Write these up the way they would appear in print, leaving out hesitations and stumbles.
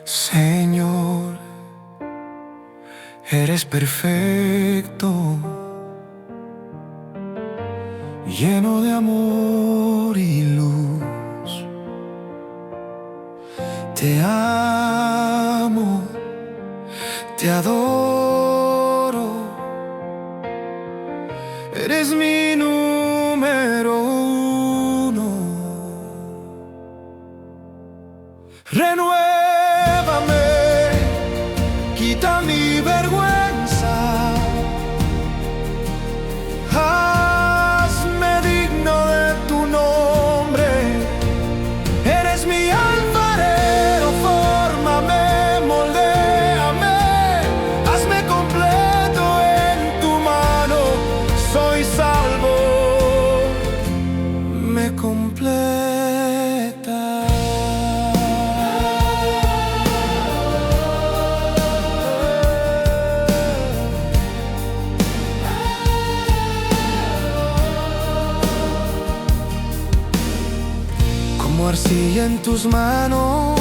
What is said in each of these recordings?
Señor, eres perfecto, lleno de amor y luz. Te amo, te adoro, eres mi número uno. Renuévame, quita mi vergüenza, hazme digno de tu nombre. Eres mi alfarero, fórmame, moldéame, hazme completo en tu mano. Soy salvo, me completa. Como arcilla en tus manos,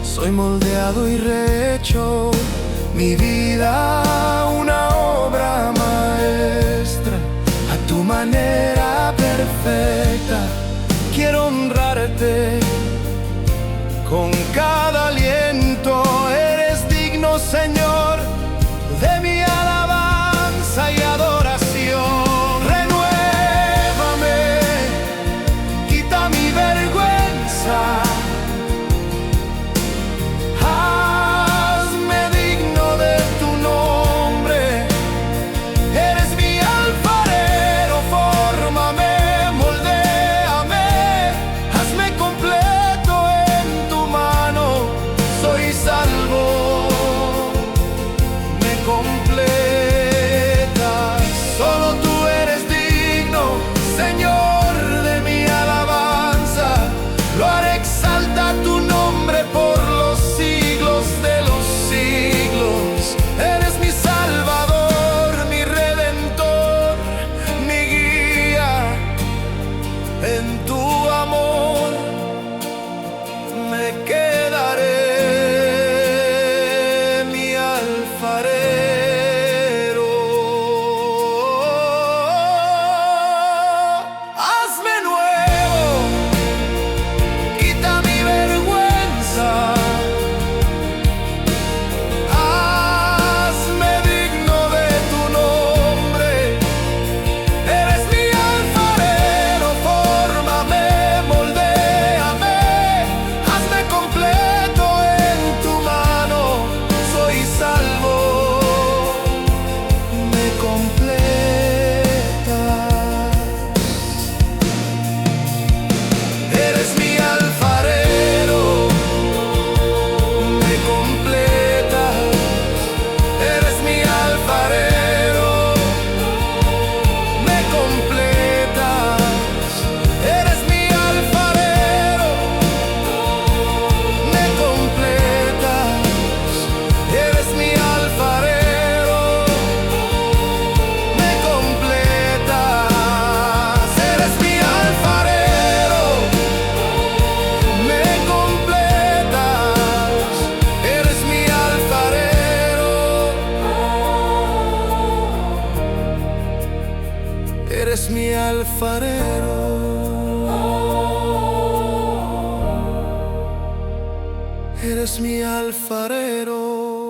soy moldeado y rehecho. Mi vida una obra maestra, a tu manera perfecta. Quiero honrarte con cada aliento. Eres digno, Señor, de mi alabanza y adoración. En tu amor me quedaré, mi alfarero. Hazme nuevo, quita mi vergüenza, hazme digno de tu nombre. Eres mi alfarero, eres mi alfarero. Eres mi alfarero.